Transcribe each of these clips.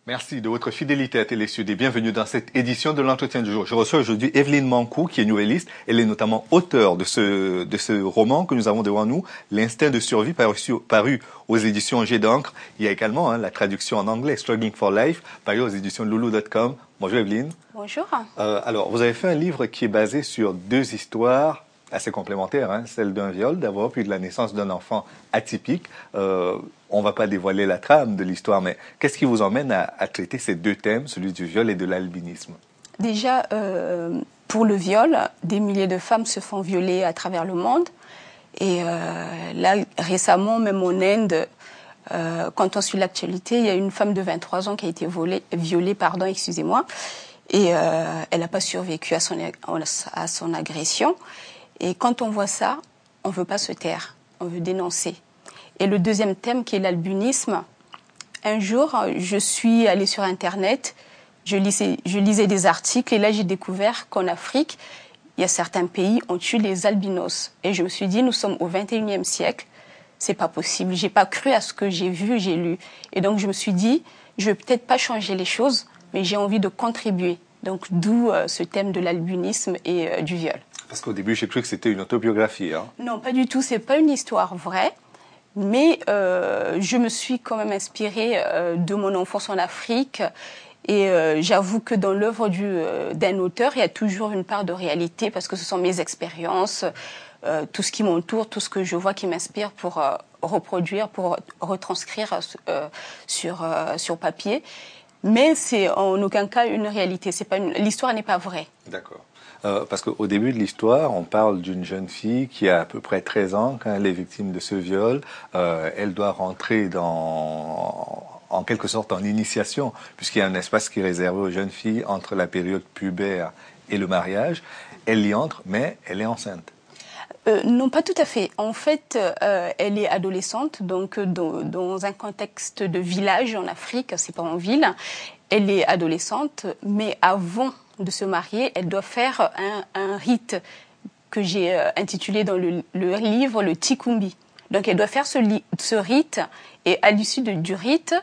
Merci de votre fidélité à Télésud et bienvenue dans cette édition de l'entretien du jour. Je reçois aujourd'hui Evelyne Mancou, qui est nouvelliste. Elle est notamment auteure de ce roman que nous avons devant nous, L'instinct de survie, paru aux éditions Jet d'encre. Il y a également la traduction en anglais, Struggling for Life, paru aux éditions Loulou.com. Bonjour Evelyne. Bonjour. Alors, vous avez fait un livre qui est basé sur deux histoires assez complémentaires, celle d'un viol d'abord, puis de la naissance d'un enfant atypique. On ne va pas dévoiler la trame de l'histoire, mais qu'est-ce qui vous emmène à traiter ces deux thèmes, celui du viol et de l'albinisme? Déjà, pour le viol, des milliers de femmes se font violer à travers le monde. Et là, récemment, même en Inde, quand on suit l'actualité, il y a une femme de 23 ans qui a été violée, et elle n'a pas survécu à son agression. Et quand on voit ça, on ne veut pas se taire, on veut dénoncer. Et le deuxième thème, qui est l'albinisme, un jour, je suis allée sur Internet, je lisais des articles, et là, j'ai découvert qu'en Afrique, il y a certains pays où on tue les albinos. Et je me suis dit, nous sommes au XXIe siècle, c'est pas possible. J'ai pas cru à ce que j'ai vu, j'ai lu. Et donc, je me suis dit, je vais peut-être pas changer les choses, mais j'ai envie de contribuer. Donc, d'où ce thème de l'albinisme et du viol. Parce qu'au début, j'ai cru que c'était une autobiographie. Non, pas du tout. C'est pas une histoire vraie. Mais je me suis quand même inspirée de mon enfance en Afrique. Et j'avoue que dans l'œuvre d'un auteur, il y a toujours une part de réalité parce que ce sont mes expériences, tout ce qui m'entoure, tout ce que je vois qui m'inspire pour reproduire, pour retranscrire sur papier. Mais c'est en aucun cas une réalité. L'histoire n'est pas vraie. D'accord. Parce qu'au début de l'histoire, on parle d'une jeune fille qui a à peu près 13 ans quand elle est victime de ce viol. Elle doit rentrer en quelque sorte en initiation, puisqu'il y a un espace qui est réservé aux jeunes filles entre la période pubère et le mariage. Elle y entre, mais elle est enceinte. Non, pas tout à fait. En fait, elle est adolescente, donc dans un contexte de village en Afrique, c'est pas en ville. Elle est adolescente, mais avant de se marier, elle doit faire un rite que j'ai intitulé dans le livre le Tikumbi. Donc elle doit faire ce rite, et à l'issue du rite,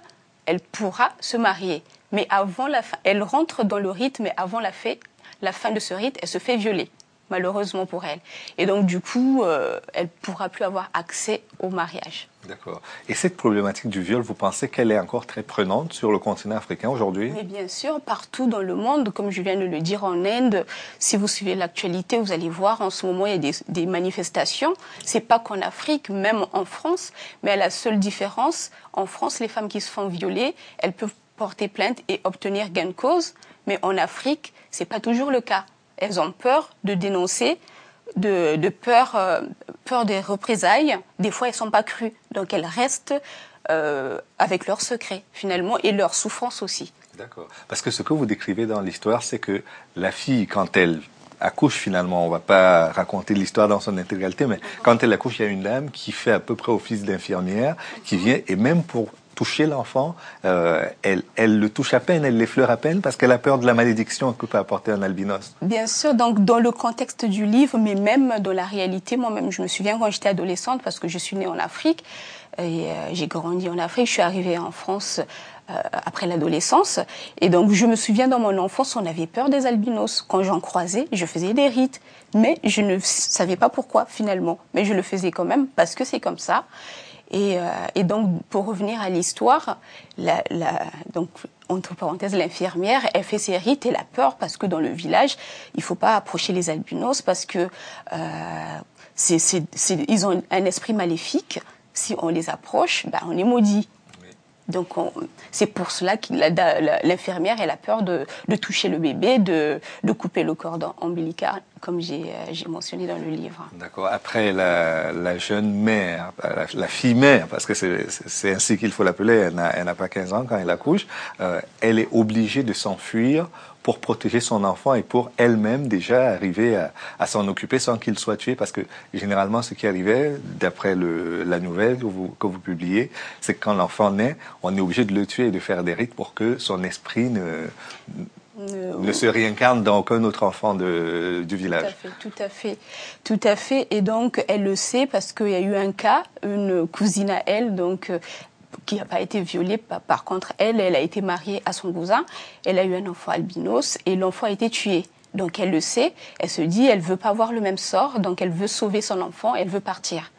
elle pourra se marier. Mais avant la fin, elle rentre dans le rite, mais avant la fin de ce rite, elle se fait violer, malheureusement pour elle. Et donc du coup, elle ne pourra plus avoir accès au mariage. D'accord. Et cette problématique du viol, vous pensez qu'elle est encore très prenante sur le continent africain aujourd'hui? Mais bien sûr, partout dans le monde, comme je viens de le dire en Inde, si vous suivez l'actualité, vous allez voir en ce moment il y a des manifestations. C'est pas qu'en Afrique, même en France, mais à la seule différence, en France, les femmes qui se font violer, elles peuvent porter plainte et obtenir gain de cause, mais en Afrique, c'est pas toujours le cas. Elles ont peur de dénoncer, de peur des représailles. Des fois, elles ne sont pas crues. Donc, elles restent avec leurs secrets, finalement, et leurs souffrances aussi. D'accord. Parce que ce que vous décrivez dans l'histoire, c'est que la fille, quand elle accouche, finalement, on ne va pas raconter l'histoire dans son intégralité, mais quand elle accouche, il y a une dame qui fait à peu près office d'infirmière, qui vient, et même pour toucher l'enfant, elle le touche à peine, elle l'effleure à peine parce qu'elle a peur de la malédiction que peut apporter un albinos. Bien sûr, donc dans le contexte du livre, mais même dans la réalité, moi-même, je me souviens quand j'étais adolescente, parce que je suis née en Afrique, et j'ai grandi en Afrique, je suis arrivée en France après l'adolescence, et donc je me souviens dans mon enfance, on avait peur des albinos. Quand j'en croisais, je faisais des rites, mais je ne savais pas pourquoi finalement, mais je le faisais quand même parce que c'est comme ça. Et donc, pour revenir à l'histoire, donc, entre parenthèses, l'infirmière, elle fait ses rites, elle a peur parce que dans le village, il ne faut pas approcher les albinos parce que ils ont un esprit maléfique. Si on les approche, ben, on est maudit. Donc, c'est pour cela que l'infirmière, elle a peur de toucher le bébé, de couper le cordon ombilical, comme j'ai mentionné dans le livre. D'accord. Après, la jeune mère, la fille mère, parce que c'est ainsi qu'il faut l'appeler, elle n'a pas 15 ans quand elle accouche, elle est obligée de s'enfuir pour protéger son enfant et pour elle-même déjà arriver à s'en occuper sans qu'il soit tué. Parce que généralement, ce qui arrivait, d'après la nouvelle que vous publiez, c'est que quand l'enfant naît, on est obligé de le tuer et de faire des rites pour que son esprit ne se réincarne dans aucun autre enfant du village. Tout à fait. Et donc, elle le sait parce qu'il y a eu un cas, une cousine à elle, donc qui n'a pas été violée. Par contre, elle a été mariée à son cousin. Elle a eu un enfant albinos et l'enfant a été tué. Donc, elle le sait. Elle se dit, elle veut pas avoir le même sort. Donc, elle veut sauver son enfant. Elle veut partir.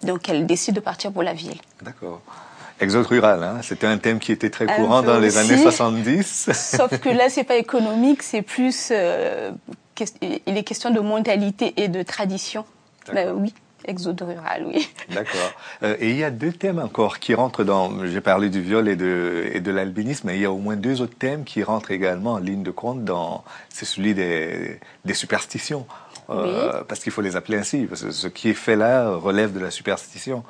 Donc, elle décide de partir pour la ville. D'accord. Exode rural, hein. C'était un thème qui était très courant dans les années 70. Sauf que là, c'est pas économique, c'est plus, il est question de mentalité et de tradition. Ben, oui, exode rural, oui. D'accord. Et il y a deux thèmes encore qui rentrent dans, j'ai parlé du viol et de l'albinisme, mais il y a au moins deux autres thèmes qui rentrent également en ligne de compte c'est celui des superstitions. Oui. Parce qu'il faut les appeler ainsi, parce que ce qui est fait là relève de la superstition.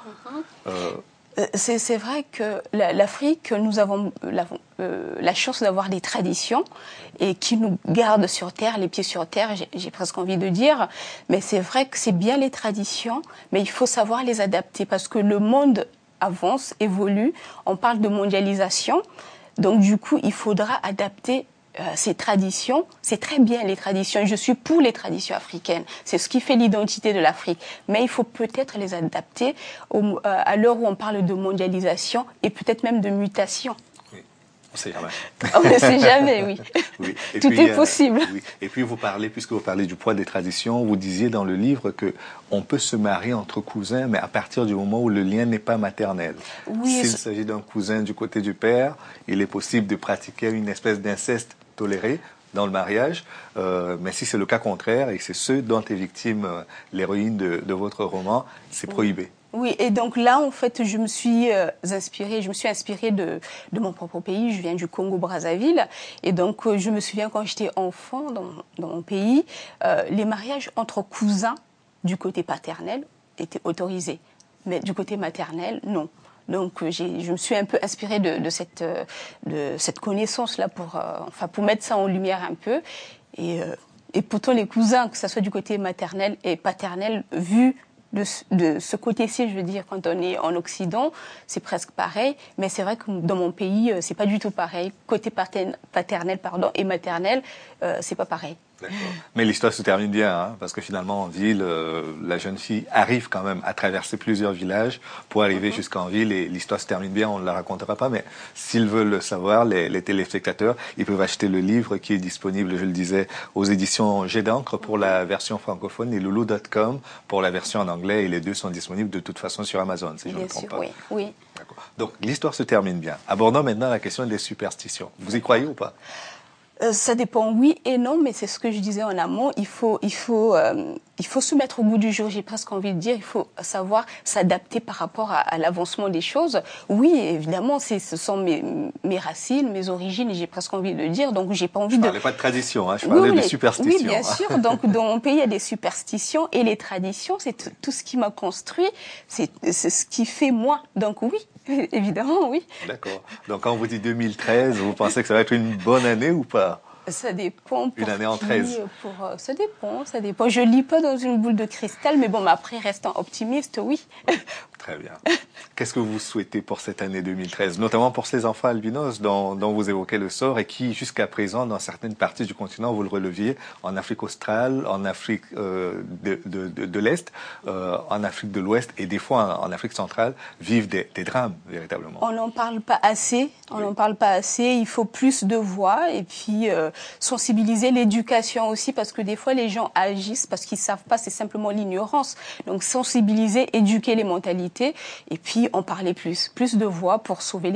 C'est vrai que l'Afrique, nous avons la chance d'avoir des traditions et qui nous gardent sur terre, les pieds sur terre, j'ai presque envie de dire. Mais c'est vrai que c'est bien les traditions, mais il faut savoir les adapter parce que le monde avance, évolue. On parle de mondialisation. Donc du coup, il faudra adapter ces traditions. C'est très bien les traditions. Je suis pour les traditions africaines. C'est ce qui fait l'identité de l'Afrique. Mais il faut peut-être les adapter à l'heure où on parle de mondialisation et peut-être même de mutation. Oui, on ne sait jamais. On ne sait jamais, oui. Oui. Tout est possible. Oui. Et puis puisque vous parlez du poids des traditions, vous disiez dans le livre que on peut se marier entre cousins, mais à partir du moment où le lien n'est pas maternel. Oui, s'il s'agit d'un cousin du côté du père, il est possible de pratiquer une espèce d'inceste toléré dans le mariage, mais si c'est le cas contraire, et c'est ce dont est victime l'héroïne de votre roman, c'est prohibé. Oui, et donc là, en fait, je me suis inspirée de mon propre pays. Je viens du Congo-Brazzaville. Et donc, je me souviens quand j'étais enfant dans mon pays, les mariages entre cousins du côté paternel étaient autorisés. Mais du côté maternel, non. Donc, je me suis un peu inspirée de cette connaissance-là pour mettre ça en lumière un peu. Et pourtant, les cousins, que ce soit du côté maternel et paternel, vu de ce côté-ci, je veux dire, quand on est en Occident, c'est presque pareil. Mais c'est vrai que dans mon pays, c'est pas du tout pareil. Côté paternel, et maternel, c'est pas pareil. Mais l'histoire se termine bien, hein, parce que finalement, en ville, la jeune fille arrive quand même à traverser plusieurs villages pour arriver jusqu'en ville, et l'histoire se termine bien, on ne la racontera pas, mais s'ils veulent le savoir, les téléspectateurs, ils peuvent acheter le livre qui est disponible, je le disais, aux éditions Jet d'encre pour la version francophone et loulou.com pour la version en anglais, et les deux sont disponibles de toute façon sur Amazon, si je ne me trompe pas. Oui. D'accord. Donc, l'histoire se termine bien. Abordons maintenant la question des superstitions. Vous y croyez ou pas ? Ça dépend, oui et non, mais c'est ce que je disais en amont. Il faut se mettre au goût du jour. J'ai presque envie de dire, il faut savoir s'adapter par rapport à l'avancement des choses. Oui, évidemment, ce sont mes racines, mes origines, j'ai presque envie de dire. Donc, j'ai pas envie Je parlais pas de tradition, hein, je parlais de superstition. Oui, bien sûr. Donc, dans mon pays, il y a des superstitions et les traditions, c'est tout ce qui m'a construit, c'est ce qui fait moi. Donc, oui. Évidemment, oui. D'accord. Donc, quand vous dites 2013, vous pensez que ça va être une bonne année ou pas ? Ça dépend. Une année en 13. Ça dépend. Je lis pas dans une boule de cristal, mais bon, après, restant optimiste, oui. Très bien. Qu'est-ce que vous souhaitez pour cette année 2013, notamment pour ces enfants albinos dont vous évoquez le sort et qui, jusqu'à présent, dans certaines parties du continent, vous le releviez, en Afrique australe, en Afrique de l'Est, en Afrique de l'Ouest et des fois en Afrique centrale, vivent des drames, véritablement. On n'en parle pas assez. On n'en parle pas assez. Il faut plus de voix et puis sensibiliser l'éducation aussi, parce que des fois, les gens agissent parce qu'ils savent pas, c'est simplement l'ignorance. Donc, sensibiliser, éduquer les mentalités et puis en parler plus de voix pour sauver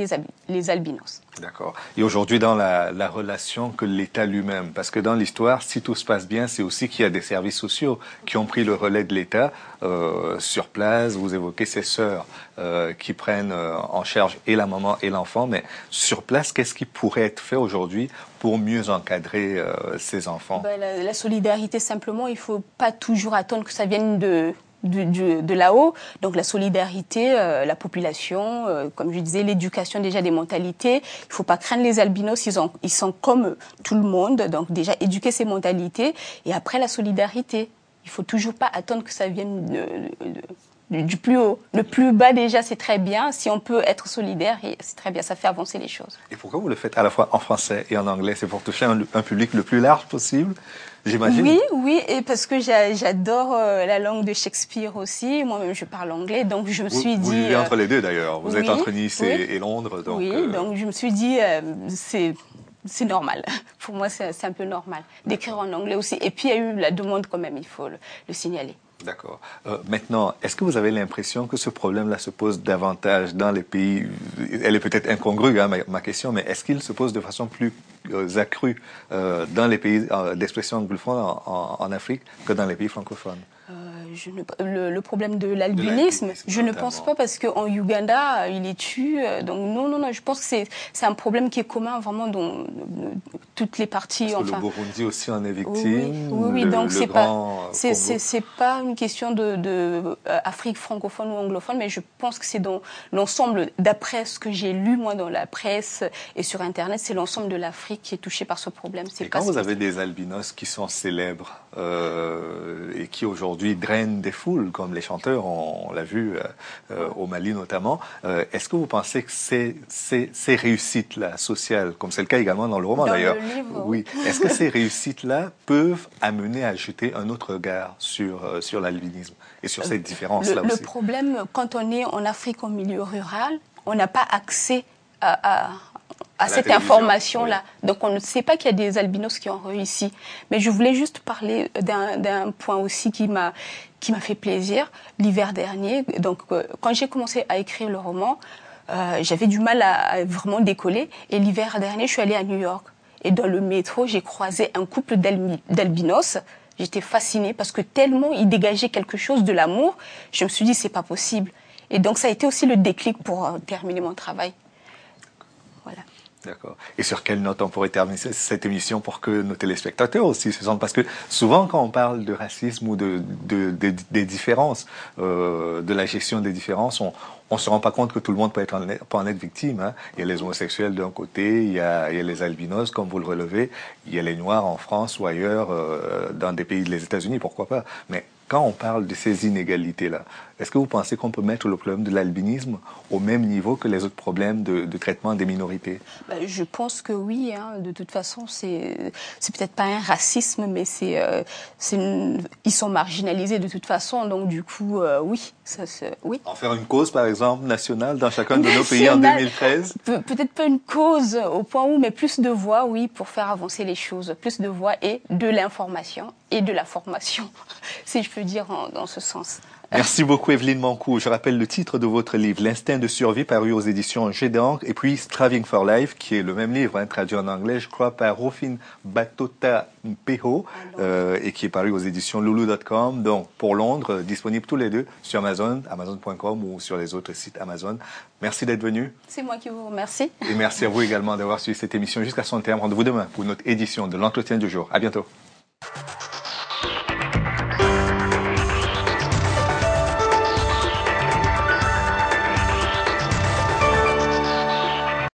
les albinos. D'accord. Et aujourd'hui, dans la relation que l'État lui-même, parce que dans l'histoire, si tout se passe bien, c'est aussi qu'il y a des services sociaux qui ont pris le relais de l'État sur place. Vous évoquez ces sœurs qui prennent en charge et la maman et l'enfant, mais sur place, qu'est-ce qui pourrait être fait aujourd'hui pour mieux encadrer ces enfants? La solidarité, simplement, il faut pas toujours attendre que ça vienne de là-haut. Donc la solidarité, la population, comme je disais, l'éducation déjà des mentalités. Il faut pas craindre les albinos, ils sont comme tout le monde. Donc déjà éduquer ces mentalités et après la solidarité. Il faut toujours pas attendre que ça vienne du plus haut. Le plus bas, déjà, c'est très bien. Si on peut être solidaire, c'est très bien. Ça fait avancer les choses. Et pourquoi vous le faites à la fois en français et en anglais? C'est pour toucher un public le plus large possible, j'imagine? Oui, et parce que j'adore la langue de Shakespeare aussi. Moi-même, je parle anglais, donc je me suis dit... Vous vivez entre les deux, d'ailleurs. Vous êtes entre Nice oui, et Londres. Donc, donc je me suis dit, c'est normal. Pour moi, c'est un peu normal d'écrire en anglais aussi. Et puis, il y a eu la demande quand même, il faut le signaler. D'accord. Maintenant, est-ce que vous avez l'impression que ce problème-là se pose davantage dans les pays... Elle est peut-être incongrue, hein, ma question, mais est-ce qu'il se pose de façon plus accrue dans les pays d'expression anglophone en Afrique que dans les pays francophones? Le problème de l'albinisme, je ne pense pas, parce qu'en Ouganda, il est tué. Donc non, je pense que c'est un problème qui est commun vraiment dans toutes les parties. Parce que le Burundi aussi en est victime. Oui, donc c'est pas une question de Afrique francophone ou anglophone, mais je pense que c'est dans l'ensemble, d'après ce que j'ai lu moi dans la presse et sur Internet, c'est l'ensemble de l'Afrique qui est touchée par ce problème. Et quand vous avez des albinos qui sont célèbres et qui aujourd'hui drainent des foules, comme les chanteurs, on l'a vu au Mali notamment, est-ce que vous pensez que ces réussites-là sociales, comme c'est le cas également dans le roman d'ailleurs, oui, est-ce que ces réussites-là peuvent amener à jeter un autre regard sur l'albinisme et sur ces différences-là aussi? Le problème, quand on est en Afrique, en milieu rural, on n'a pas accès à cette information-là. Oui. Donc, on ne sait pas qu'il y a des albinos qui ont réussi. Mais je voulais juste parler d'un point aussi qui m'a fait plaisir. L'hiver dernier, donc, quand j'ai commencé à écrire le roman, j'avais du mal à vraiment décoller. Et l'hiver dernier, je suis allée à New York. Et dans le métro, j'ai croisé un couple d'albinos. J'étais fascinée parce que tellement ils dégageaient quelque chose de l'amour, je me suis dit, c'est pas possible. Et donc, ça a été aussi le déclic pour terminer mon travail. Voilà. D'accord. Et sur quelle note on pourrait terminer cette émission pour que nos téléspectateurs aussi se sentent... Parce que souvent, quand on parle de racisme ou des différences, de la gestion des différences, on se rend pas compte que tout le monde peut en être victime. Hein. Il y a les homosexuels d'un côté, il y a les albinos, comme vous le relevez, il y a les noirs en France ou ailleurs, dans des pays des États-Unis, pourquoi pas. Mais quand on parle de ces inégalités-là, est-ce que vous pensez qu'on peut mettre le problème de l'albinisme au même niveau que les autres problèmes de traitement des minorités? Je pense que oui. Hein. De toute façon, c'est peut-être pas un racisme, mais ils sont marginalisés de toute façon. Donc du coup, oui. Oui. En faire une cause, par exemple, nationale dans chacun de nos pays en 2013? Peut-être pas une cause au point où, mais plus de voix, oui, pour faire avancer les choses. Plus de voix et de l'information et de la formation, si je peux dire dans ce sens. Merci beaucoup Evelyne Mancou. Je rappelle le titre de votre livre, L'instinct de survie, paru aux éditions Jet d'encre, et puis Striving for Life, qui est le même livre, hein, traduit en anglais, je crois, par Rufin Batota Mpeho, et qui est paru aux éditions Lulu.com. Donc, pour Londres, disponible tous les deux sur Amazon, Amazon.com ou sur les autres sites Amazon. Merci d'être venu. C'est moi qui vous remercie. Et merci à vous également d'avoir suivi cette émission jusqu'à son terme. Rendez-vous demain pour une autre édition de l'Entretien du jour. À bientôt.